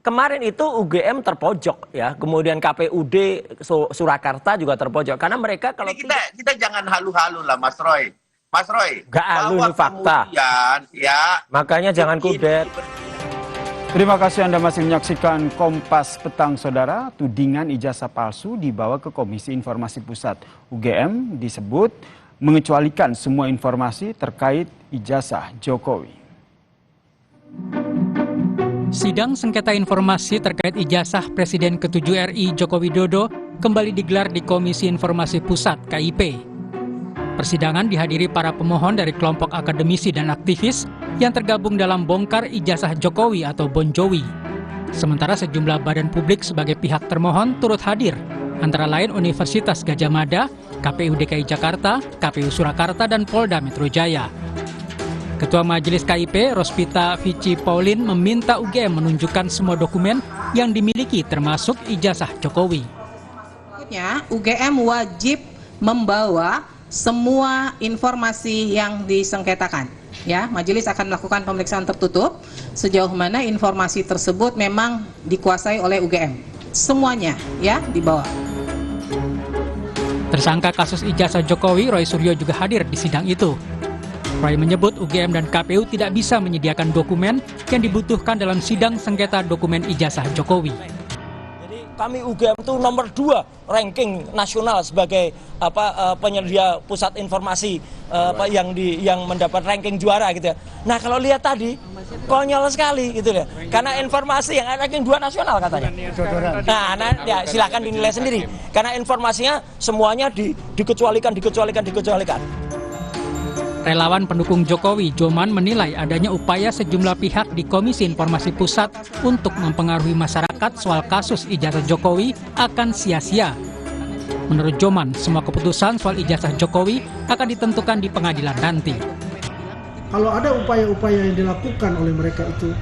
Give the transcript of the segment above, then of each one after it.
kemarin itu UGM terpojok ya, kemudian KPUD Surakarta juga terpojok karena mereka kalau kita jangan halu-halu lah Mas Roy. Mas Roy, nggak halu, ini fakta. Ya, makanya jangan kudet. Terima kasih Anda masih menyaksikan Kompas Petang Saudara. Tudingan ijazah palsu dibawa ke Komisi Informasi Pusat. UGM disebut mengecualikan semua informasi terkait ijazah Jokowi. Sidang sengketa informasi terkait ijazah Presiden ke-7 RI Joko Widodo kembali digelar di Komisi Informasi Pusat KIP. Persidangan dihadiri para pemohon dari kelompok akademisi dan aktivis yang tergabung dalam bongkar ijazah Jokowi atau Bonjowi. Sementara sejumlah badan publik sebagai pihak termohon turut hadir, antara lain Universitas Gadjah Mada, KPU DKI Jakarta, KPU Surakarta, dan Polda Metro Jaya. Ketua Majelis KIP, Rospita Vici Paulin, meminta UGM menunjukkan semua dokumen yang dimiliki termasuk ijazah Jokowi. Berikutnya, UGM wajib membawa semua informasi yang disengketakan. Ya, majelis akan melakukan pemeriksaan tertutup sejauh mana informasi tersebut memang dikuasai oleh UGM. Semuanya ya dibawa. Tersangka kasus ijazah Jokowi, Roy Suryo, juga hadir di sidang itu. Roy menyebut UGM dan KPU tidak bisa menyediakan dokumen yang dibutuhkan dalam sidang sengketa dokumen ijazah Jokowi. Jadi kami UGM itu nomor 2 ranking nasional sebagai penyedia pusat informasi yang mendapat ranking juara gitu ya. Nah kalau lihat tadi konyol sekali gitu ya. Karena informasi yang ranking 2 nasional katanya. Nah ya silakan dinilai sendiri. Karena informasinya semuanya dikecualikan. Relawan pendukung Jokowi, Joman, menilai adanya upaya sejumlah pihak di Komisi Informasi Pusat untuk mempengaruhi masyarakat soal kasus ijazah Jokowi akan sia-sia. Menurut Joman, semua keputusan soal ijazah Jokowi akan ditentukan di pengadilan nanti. Kalau ada upaya-upaya yang dilakukan oleh mereka itu,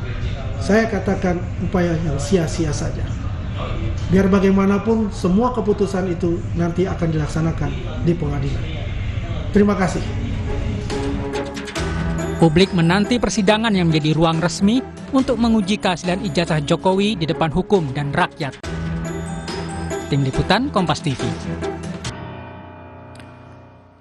saya katakan upaya yang sia-sia saja. Biar bagaimanapun semua keputusan itu nanti akan dilaksanakan di pengadilan. Terima kasih. Publik menanti persidangan yang menjadi ruang resmi untuk menguji keaslian ijazah Jokowi di depan hukum dan rakyat. Tim Liputan Kompas TV.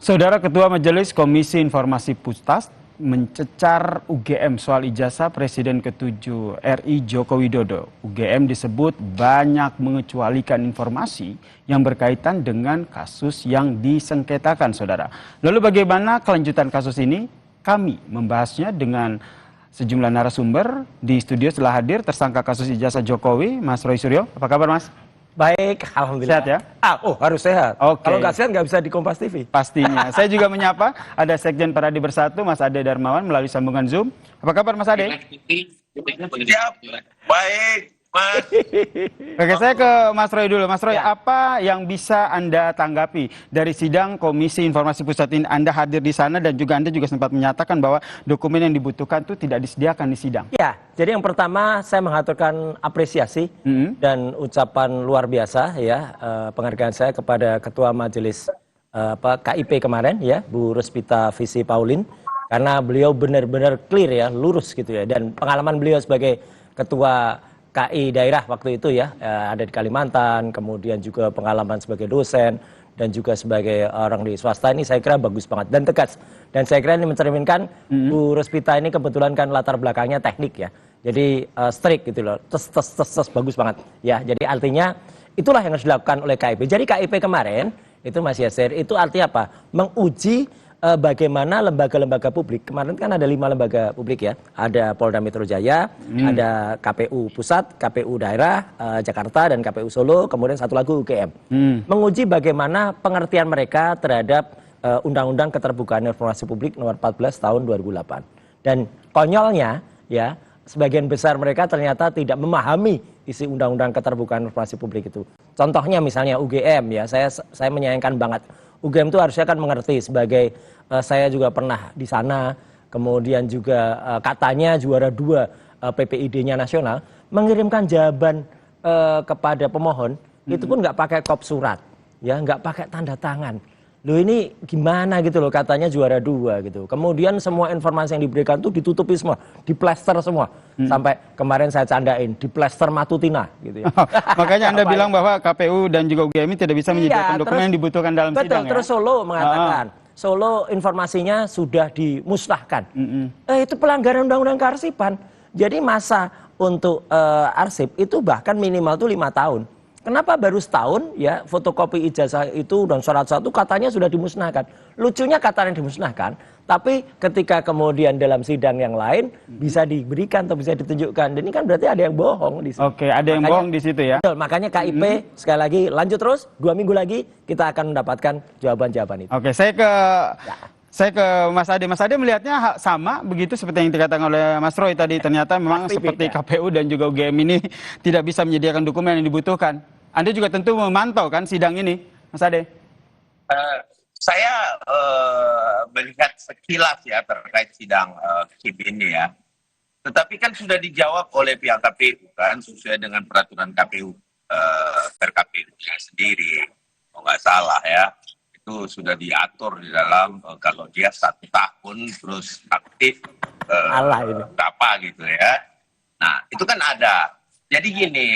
Saudara Ketua Majelis Komisi Informasi Pusat mencecar UGM soal ijazah Presiden ke-7 RI Joko Widodo. UGM disebut banyak mengecualikan informasi yang berkaitan dengan kasus yang disengketakan, saudara. Lalu bagaimana kelanjutan kasus ini? Kami membahasnya dengan sejumlah narasumber. Di studio telah hadir tersangka kasus ijazah Jokowi, Mas Roy Suryo. Apa kabar, Mas? Baik, alhamdulillah. Sehat ya? Harus sehat. Oke. Kalau nggak sehat nggak bisa di Kompas TV. Pastinya. Saya juga menyapa ada Sekjen Paradi Bersatu, Mas Ade Darmawan melalui sambungan Zoom. Apa kabar, Mas Ade? Siap. Baik, Mas. Oke, saya ke Mas Roy dulu. Mas Roy, apa yang bisa Anda tanggapi dari sidang Komisi Informasi Pusat ini? Anda hadir di sana dan juga Anda juga sempat menyatakan bahwa dokumen yang dibutuhkan itu tidak disediakan di sidang. Ya, jadi yang pertama saya mengaturkan apresiasi dan ucapan luar biasa ya, penghargaan saya kepada Ketua Majelis KIP kemarin ya, Bu Rospita Vici Paulin, karena beliau benar-benar clear ya, lurus gitu ya, dan pengalaman beliau sebagai Ketua KI daerah waktu itu ya, ada di Kalimantan, kemudian juga pengalaman sebagai dosen dan juga sebagai orang di swasta, ini saya kira bagus banget dan tegas. Dan saya kira ini mencerminkan Bu Rospita ini kebetulan kan latar belakangnya teknik ya. Jadi strict gitu loh, tes bagus banget ya. Jadi artinya itulah yang harus dilakukan oleh KIP. Jadi KIP kemarin itu Mas Yasir, itu artinya apa? Menguji bagaimana lembaga-lembaga publik. Kemarin kan ada 5 lembaga publik ya. Ada Polda Metro Jaya, ada KPU Pusat, KPU Daerah, Jakarta, dan KPU Solo, kemudian satu lagi UGM. Menguji bagaimana pengertian mereka terhadap Undang-Undang Keterbukaan Informasi Publik nomor 14 tahun 2008. Dan konyolnya ya, sebagian besar mereka ternyata tidak memahami isi Undang-Undang Keterbukaan Informasi Publik itu. Contohnya misalnya UGM ya, saya menyayangkan banget. UGM itu harusnya kan mengerti sebagai saya juga pernah di sana, kemudian juga katanya juara 2 PPID-nya nasional, mengirimkan jawaban kepada pemohon, itu pun nggak pakai kop surat, ya nggak pakai tanda tangan. loh ini gimana gitu loh, katanya juara 2 gitu. Kemudian semua informasi yang diberikan tuh ditutupi semua, diplester semua. Sampai kemarin saya candain, diplester Matutina gitu ya. Makanya Anda bilang bahwa KPU dan juga UGM ini tidak bisa menyediakan Iya, dokumen yang dibutuhkan dalam betul, sidang ya. terus Solo mengatakan, Solo informasinya sudah dimusnahkan. Itu pelanggaran undang-undang kearsipan. Jadi masa untuk arsip itu bahkan minimal tuh 5 tahun. Kenapa baru setahun ya fotokopi ijazah itu dan syarat-syarat itu katanya sudah dimusnahkan. Lucunya katanya dimusnahkan, tapi ketika kemudian dalam sidang yang lain bisa diberikan atau bisa ditunjukkan. Dan ini kan berarti ada yang bohong di situ. Oke, ada yang bohong di situ ya. Betul, makanya KIP sekali lagi lanjut terus, 2 minggu lagi kita akan mendapatkan jawaban-jawaban itu. Oke, saya ke Mas Ade. Mas Ade melihatnya sama begitu seperti yang dikatakan oleh Mas Roy tadi. Ternyata memang Pasti seperti beda. KPU dan juga UGM ini tidak bisa menyediakan dokumen yang dibutuhkan. Anda juga tentu memantau kan sidang ini, Mas Ade? Saya melihat sekilas ya terkait sidang KIP ini ya. Tetapi kan sudah dijawab oleh pihak KPU kan sesuai dengan peraturan KPU per KPU-nya sendiri. Kalau nggak salah ya, itu sudah diatur di dalam kalau dia 1 tahun terus aktif berapa gitu ya. Nah itu kan ada. Jadi gini.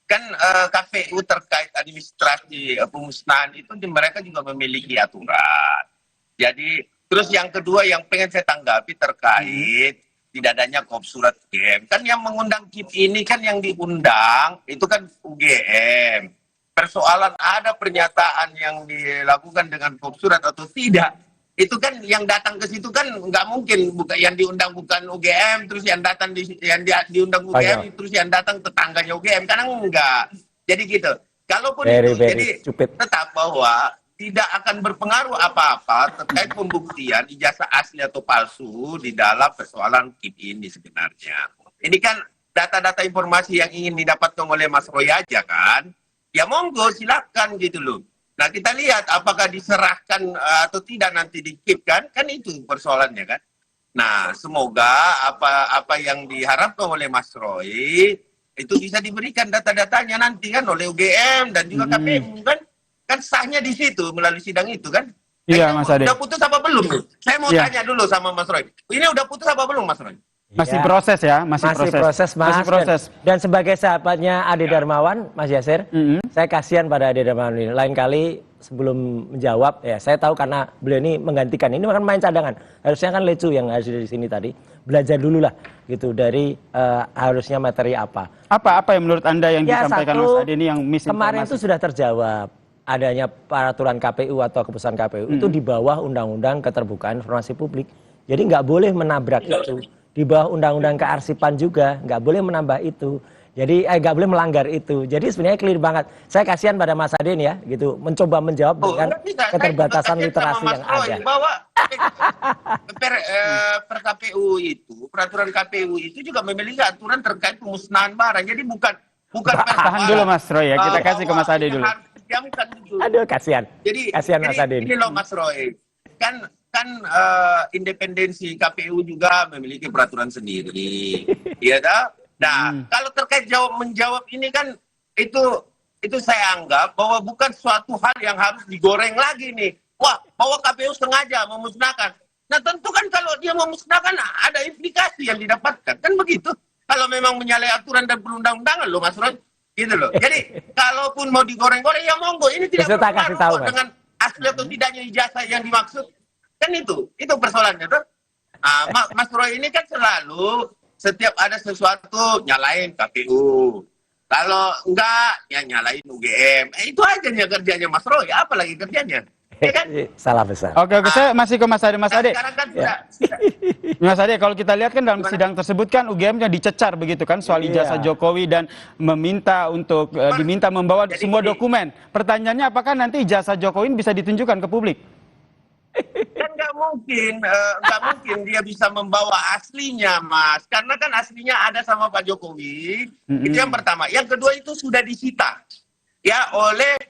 Kan KPU terkait administrasi pemusnahan itu mereka juga memiliki aturan. Jadi terus yang kedua yang pengen saya tanggapi terkait tidak adanya surat UGM. Kan yang mengundang KIP ini kan yang diundang itu kan UGM. Persoalan ada pernyataan yang dilakukan dengan surat atau tidak. Itu kan yang datang ke situ kan nggak mungkin yang diundang bukan UGM terus yang datang diundang UGM terus yang datang tetangganya UGM, karena enggak. Jadi gitu. Kalaupun jadi tetap bahwa tidak akan berpengaruh apa-apa terkait pembuktian ijazah asli atau palsu di dalam persoalan KIP ini sebenarnya. Ini kan data-data informasi yang ingin didapatkan oleh Mas Roy aja kan. Ya monggo silakan gitu loh. Nah kita lihat apakah diserahkan atau tidak nanti di KIP kan itu persoalannya kan. Nah semoga apa yang diharapkan oleh Mas Roy itu bisa diberikan data-datanya nanti kan oleh UGM dan juga KPU kan sahnya di situ melalui sidang itu kan. Iya Mas Ade. Udah putus apa belum? Saya mau tanya dulu sama Mas Roy. Ini udah putus apa belum Mas Roy? Masih proses ya, masih proses Mas. Masih proses. Dan sebagai sahabatnya Ade Darmawan, Mas Yasir, saya kasihan pada Ade Darmawan ini. Lain kali sebelum menjawab, ya saya tahu karena beliau ini menggantikan. Ini kan main cadangan. Harusnya kan Lecu yang harus di sini tadi. Belajar dulu lah gitu dari harusnya materi apa. Apa yang menurut Anda yang disampaikan Mas Ade ini yang misinformasi? Kemarin itu sudah terjawab. Adanya peraturan KPU atau keputusan KPU itu di bawah Undang-Undang Keterbukaan Informasi Publik. Jadi nggak boleh menabrak itu. Di bawah Undang-Undang Kearsipan juga nggak boleh menambah itu. Jadi nggak boleh melanggar itu. Jadi sebenarnya clear banget. Saya kasihan pada Mas Ade ya, gitu, mencoba menjawab dengan keterbatasan literasi yang ada. Bahwa per KPU itu, peraturan KPU itu juga memiliki aturan terkait pemusnahan barang. Jadi bukan tahan dulu Mas Roy ya, kita kasih ke Mas Ade dulu. Aduh kasihan. Jadi kasihan Mas Ade. Ini loh Mas Roy. Kan independensi KPU juga memiliki peraturan sendiri. Iya dah. Nah, kalau terkait menjawab ini kan itu saya anggap bahwa bukan suatu hal yang harus digoreng lagi nih. Wah, bahwa KPU sengaja memusnahkan. Nah, tentu kan kalau dia memusnahkan ada implikasi yang didapatkan. Kan begitu. Kalau memang menyalahi aturan dan perundang-undangan loh Mas Roy. Gitu loh. Jadi, kalaupun mau digoreng-goreng ya monggo. Ini tidak berpengaruh dengan asli atau tidaknya ijazah yang dimaksud. Kan itu persoalannya tuh. Mas Roy ini kan selalu setiap ada sesuatu nyalain KPU. Kalau enggak ya nyalain UGM. Itu aja kerjanya Mas Roy. Apa lagi kerjanya? Ya kan? Salah besar. Oke, saya masih ke Mas Ade. Mas Ade. Sekarang kan Mas Ade, kalau kita lihat kan dalam sidang tersebut kan UGM-nya dicecar begitu kan soal ijazah Jokowi dan diminta membawa semua dokumen. Pertanyaannya apakah nanti ijazah Jokowi bisa ditunjukkan ke publik? Kan nggak mungkin dia bisa membawa aslinya, Mas. Karena kan aslinya ada sama Pak Jokowi. Itu yang pertama. Yang kedua itu sudah disita ya oleh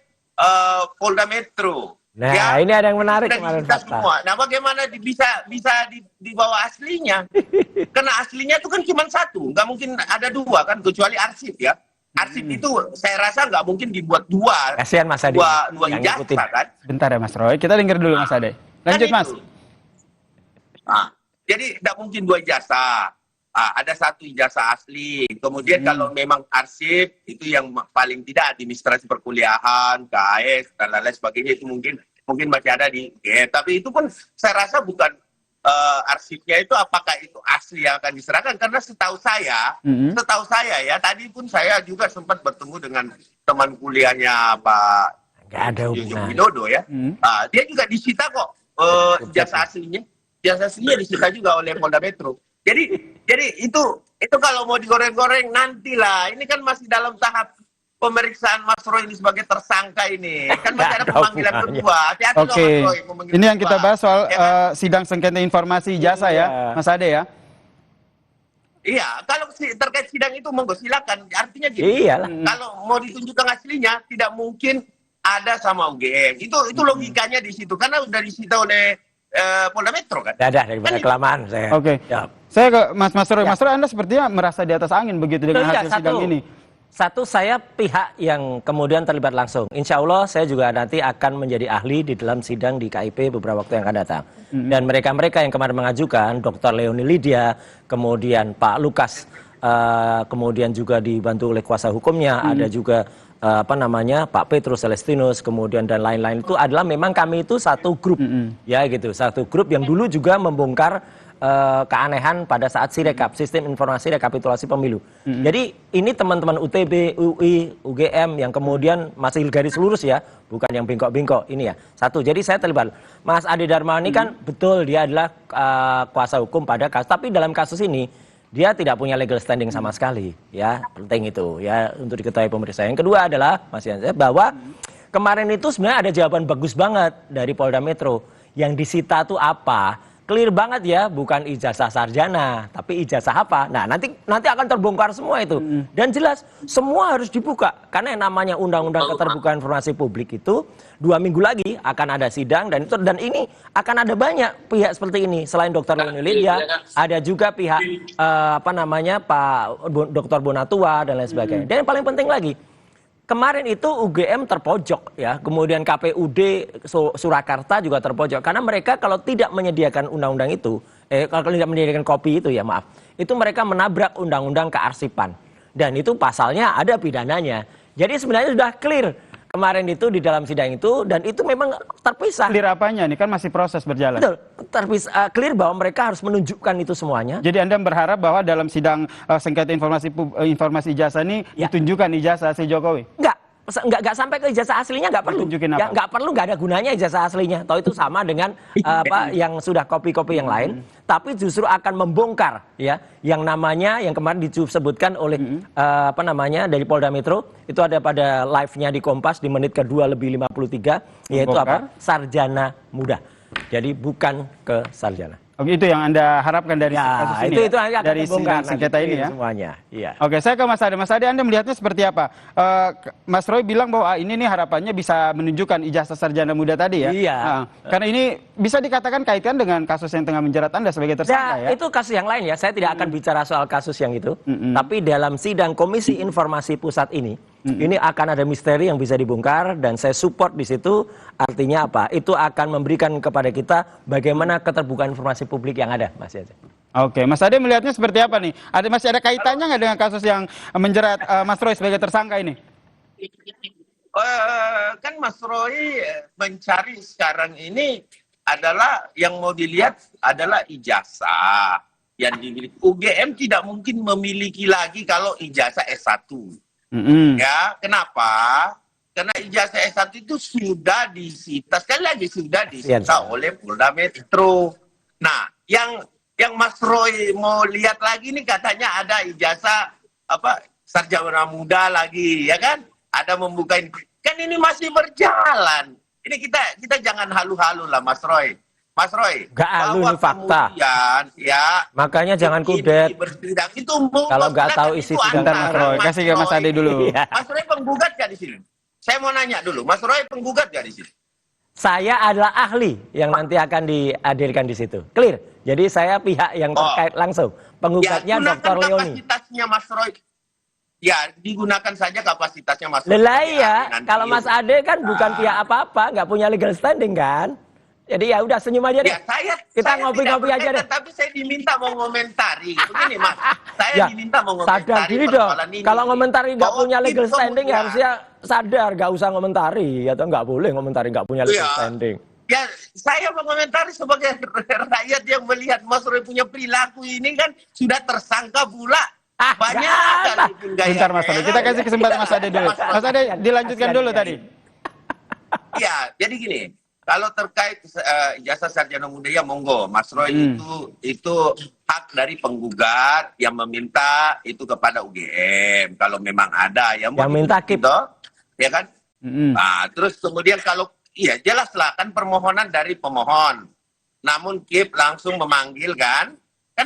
Polda Metro. Nah, ya, ini ada yang menarik kemarin semua. Nah, bagaimana bisa dibawa aslinya? Karena aslinya itu kan cuma satu, nggak mungkin ada dua kan, kecuali arsip ya. Arsip itu saya rasa nggak mungkin dibuat dua Kasihan Mas Ade yang ijazah ngikutin. kan. Bentar ya Mas Roy, kita dengar dulu Mas Ade. Lanjut Kan Mas. itu. Nah, jadi tidak mungkin 2 ijazah. Ada 1 ijazah asli. Kemudian kalau memang arsip itu yang paling tidak administrasi perkuliahan, KAS dan lain-lain sebagainya itu mungkin masih ada di UGM. Tapi itu pun saya rasa bukan arsipnya itu apakah itu asli yang akan diserahkan, karena setahu saya ya tadi pun saya juga sempat bertemu dengan teman kuliahnya Pak Nggak ada Joko hubungan. Widodo ya. Dia juga disita kok ijazah aslinya. Ijazah aslinya disita juga oleh Polda Metro. Jadi itu kalau mau digoreng-goreng nantilah. Ini kan masih dalam tahap pemeriksaan Mas Roy ini sebagai tersangka ini. Kan masih ada pemanggilan kedua. Hati-hati loh, Oke, Mas Roy, memanggil ini yang kita kedua. bahas soal Ya kan? sidang sengketa informasi ijazah ya, Mas Ade ya. Iya, kalau terkait sidang itu monggo silakan. Artinya gini. Iyalah. Kalau mau ditunjukkan aslinya tidak mungkin ada sama UGM. Itu logikanya di situ karena udah disita oleh Polda Metro kan. Dadah daripada Kan kelamaan saya. Oke. Ya. Saya ke Mas Roy. Ya. Mas Roy, Anda sepertinya merasa di atas angin begitu dengan Iya, hasil sidang ini. Satu, saya pihak yang kemudian terlibat langsung. Insya Allah saya juga nanti akan menjadi ahli di dalam sidang di KIP beberapa waktu yang akan datang. Dan mereka-mereka yang kemarin mengajukan, Dr. Leoni Lydia, kemudian Pak Lukas, kemudian juga dibantu oleh kuasa hukumnya, ada juga Pak Petrus Celestinus, kemudian dan lain-lain itu adalah memang kami itu satu grup, ya gitu, satu grup yang dulu juga membongkar keanehan pada saat Sirekap, sistem informasi rekapitulasi pemilu. Jadi ini teman-teman UTB, UI, UGM yang kemudian masih garis lurus ya, bukan yang bengkok-bengkok ini ya. Satu, jadi saya terlibat. Mas Ade Dharma ini kan betul dia adalah kuasa hukum pada kasus, tapi dalam kasus ini dia tidak punya legal standing sama sekali, ya penting itu ya untuk diketahui pemeriksa. Yang kedua adalah Mas Yansa bahwa kemarin itu sebenarnya ada jawaban bagus banget dari Polda Metro. Yang disita tuh apa? Clear banget ya, bukan ijazah sarjana, tapi ijazah apa? Nah nanti akan terbongkar semua itu dan jelas semua harus dibuka karena yang namanya Undang-Undang Keterbukaan Informasi Publik itu 2 minggu lagi akan ada sidang dan ini akan ada banyak pihak seperti ini selain Dr. Leoni Lydia, ada juga pihak Pak Dr. Bonatua dan lain sebagainya. Dan yang paling penting lagi, kemarin itu UGM terpojok ya, kemudian KPUD Surakarta juga terpojok karena mereka kalau tidak menyediakan undang-undang itu, kalau tidak menyediakan kopi itu ya maaf, itu mereka menabrak undang-undang kearsipan dan itu pasalnya ada pidananya. Jadi sebenarnya sudah clear kemarin itu di dalam sidang itu dan itu memang terpisah. Clear apanya? Ini kan masih proses berjalan. Betul, terpisah, clear bahwa mereka harus menunjukkan itu semuanya. Jadi Anda berharap bahwa dalam sidang sengketa informasi ijazah ini Ya. ditunjukkan ijazah asli Jokowi? Enggak sampai ke ijazah aslinya enggak perlu. Ditunjukin apa? Ya enggak perlu, enggak ada gunanya ijazah aslinya. Tahu itu sama dengan yang sudah kopi-kopi yang lain, tapi justru akan membongkar ya yang namanya yang kemarin disebutkan oleh dari Polda Metro itu ada pada live-nya di Kompas di menit ke-2 lebih 53 yaitu Membongkar? Sarjana muda. Jadi bukan ke sarjana. Oke, itu yang Anda harapkan dari kasus ini itu ya? akan Dari terbongkar sidang sengketa nanti ini ya? semuanya. Iya. Oke, saya ke Mas Ade. Mas Ade, Anda melihatnya seperti apa? Mas Roy bilang bahwa ini nih harapannya bisa menunjukkan ijazah sarjana muda tadi ya? Iya. Karena ini bisa dikatakan kaitkan dengan kasus yang tengah menjerat Anda sebagai tersangka ya? Itu kasus yang lain ya. Saya tidak akan bicara soal kasus yang itu. Tapi dalam sidang Komisi Informasi Pusat ini akan ada misteri yang bisa dibongkar dan saya support di situ. Artinya apa? Itu akan memberikan kepada kita bagaimana keterbukaan informasi publik yang ada, Mas Yaza. Oke, Mas Ade melihatnya seperti apa nih? Masih ada kaitannya nggak dengan kasus yang menjerat Mas Roy sebagai tersangka ini? Kan Mas Roy mencari sekarang ini adalah yang mau dilihat adalah ijazah yang dimiliki. UGM tidak mungkin memiliki lagi kalau ijazah S1. Ya, kenapa? Karena ijazah S1 itu sudah disita, sekali lagi sudah disita oleh Polda Metro. Nah, yang Mas Roy mau lihat lagi nih katanya ada ijazah sarjana muda lagi, ya kan? Ada membukain, kan ini masih berjalan. Ini kita jangan halu-halu lah, Mas Roy. Mas Roy, nggak halu, ini fakta. Kemudian, ya, makanya jangan kudet. Kalau nggak tahu isi sidang, Mas Roy, kasih ke Mas Ade dulu. Mas Roy penggugat nggak di sini? Saya mau nanya dulu, Mas Roy penggugat nggak di sini? Saya adalah ahli yang nanti akan dihadirkan di situ. Clear. Jadi saya pihak yang terkait langsung. Penggugatnya ya, Dr. Leoni. Kapasitasnya Mas Roy. Ya, digunakan saja kapasitasnya Mas. Lelah ya, Nanti. kalau Mas Ade kan bukan pihak apa-apa, nggak punya legal standing kan. Jadi ya udah senyum aja deh. Ya, Kita saya ngopi-ngopi tidak aja deh. berkaitan, tapi saya diminta mau ngomentari. Begini Mas, saya Ya, diminta mau sadar ngomentari diri dong. persoalan ini. Kalau ngomentari nggak Bahwa punya legal tim standing ya kemudian- harusnya sadar, nggak usah ngomentari atau nggak boleh ngomentari nggak punya legal Iya. standing. Ya, saya mengomentari sebagai rakyat yang melihat Mas Roy punya perilaku ini kan sudah tersangka pula. Banyak jangan. kali gaya. Bentar Mas Ade, kita kasih kesempatan Mas Ade dulu. Mas Ade dilanjutkan dulu tadi. Iya, jadi gini, kalau terkait ijazah sarjana muda ya monggo, Mas Roy itu hak dari penggugat yang meminta itu kepada UGM. Kalau memang ada yang minta KIP. gitu, ya kan? Nah, terus kemudian kalau iya jelaslah kan permohonan dari pemohon. Namun KIP langsung memanggil kan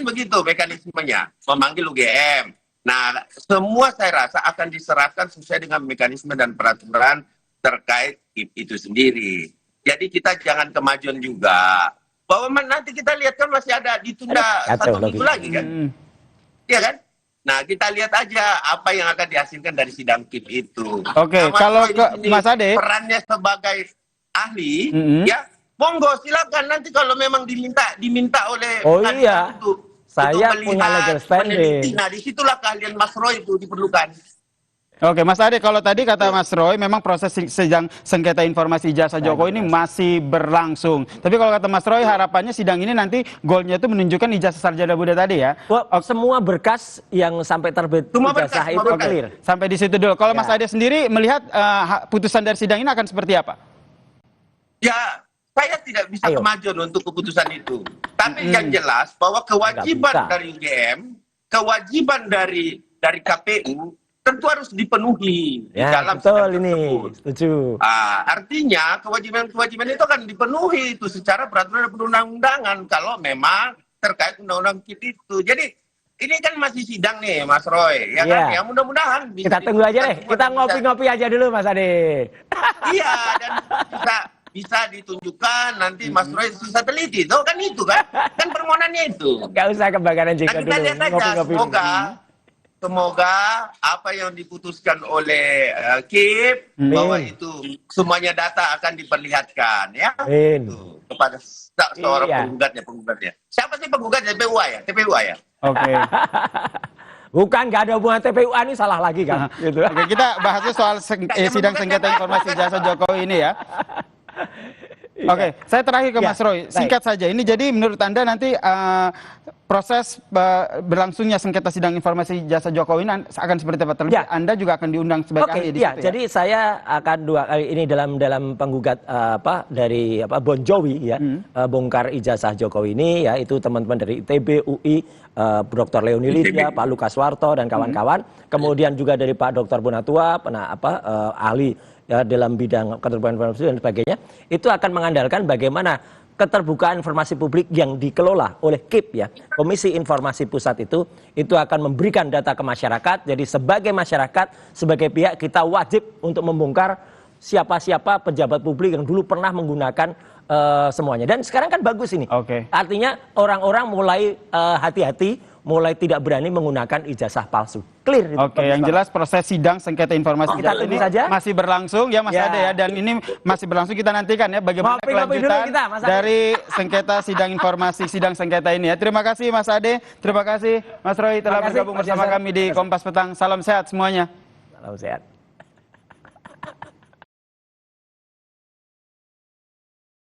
begitu mekanismenya, memanggil UGM. Nah, semua saya rasa akan diserahkan sesuai dengan mekanisme dan peraturan terkait KIP itu sendiri. Jadi kita jangan kemajuan juga. Bahwa nanti kita lihat kan masih ada ditunda satu minggu lagi kan. Iya kan? Nah, kita lihat aja apa yang akan dihasilkan dari sidang KIP itu. Oke, Nah, kalau Roy ke di sini Mas Ade, perannya sebagai ahli, ya monggo silakan nanti kalau memang diminta oleh Iya. Saya punya legal standing. Nah, disitulah keahlian Mas Roy itu diperlukan. Oke, Mas Ade, kalau tadi kata Mas Roy, memang proses sidang sengketa informasi ijazah Jokowi ini masih berlangsung. Tapi kalau kata Mas Roy, harapannya sidang ini nanti goalnya itu menunjukkan ijazah sarjana muda tadi ya. Semua berkas yang sampai terbit Semua ijazah berkas, itu semua berkas. clear. Sampai di situ dulu. Kalau Ya. Mas Ade sendiri melihat putusan dari sidang ini akan seperti apa? Ya, saya tidak bisa Ayo. kemajuan untuk keputusan itu. Tapi yang jelas bahwa kewajiban Nggak bisa. dari UGM, kewajiban dari KPU tentu harus dipenuhi di Ya, dalam betul sidang ini. tersebut. Setuju. Artinya kewajiban-kewajiban itu akan dipenuhi itu secara peraturan dan perundang-undangan kalau memang terkait undang-undang KIP itu. Jadi ini kan masih sidang nih Mas Roy, ya kan? Iya. Ya mudah-mudahan bisa Kita tunggu aja deh. semua Kita dan bisa- ngopi-ngopi aja dulu Mas Ade. Iya, dan bisa ditunjukkan nanti Mas Roy bisa teliti, tuh kan itu kan? Kan permohonannya itu. Gak usah kebakaran Nah, jenggot kita dulu. lihat aja, Ngopi-ngopi dulu. semoga apa yang diputuskan oleh KIP bahwa itu semuanya data akan diperlihatkan ya Amin. Tuh, kepada seorang Iya. penggugatnya. Siapa sih penggugatnya? TPUA ya? Oke. Bukan, nggak ada hubungan TPUA ini salah lagi kan? Gitu. Oke, kita bahasnya soal sidang sengketa informasi ijazah Jokowi ini ya. Oke, saya terakhir ke Ya, Mas Roy. baik. Singkat saja, ini jadi menurut Anda nanti proses berlangsungnya sengketa sidang informasi ijazah Jokowi ini akan seperti apa? Terlebih Ya. Anda juga akan diundang sebagai ahli di ya, situ ya? jadi saya akan 2 kali ini dalam penggugat dari Bon Jovi ya, bongkar ijazah Jokowi ini ya, itu teman-teman dari ITB, UI, Dr. Leoni Lydia, Pak Lukas Warto dan kawan-kawan. Kemudian juga dari Pak Dr. Bonatua, ahli ya, dalam bidang keterbukaan informasi dan sebagainya, itu akan mengandalkan bagaimana keterbukaan informasi publik yang dikelola oleh KIP ya, Komisi Informasi Pusat itu akan memberikan data ke masyarakat. Jadi sebagai masyarakat, sebagai pihak kita wajib untuk membongkar siapa-siapa pejabat publik yang dulu pernah menggunakan semuanya. Dan sekarang kan bagus ini. Oke. Artinya orang-orang mulai hati-hati, mulai tidak berani menggunakan ijazah palsu. Clear itu. Oke, yang jelas proses sidang sengketa informasi Kita ijazah tunggu ini saja. masih berlangsung ya Mas Ya. Ade ya, dan ini masih berlangsung, kita nantikan ya bagaimana Ngopi-ngopi dulu kelanjutan kita, Mas Ade. dari sengketa sidang informasi sidang sengketa ini ya. Terima kasih Mas Ade, terima kasih Mas Roy telah Terima kasih, bergabung Mas bersama Yasser. kami di Kompas Petang. Salam sehat semuanya. Salam sehat.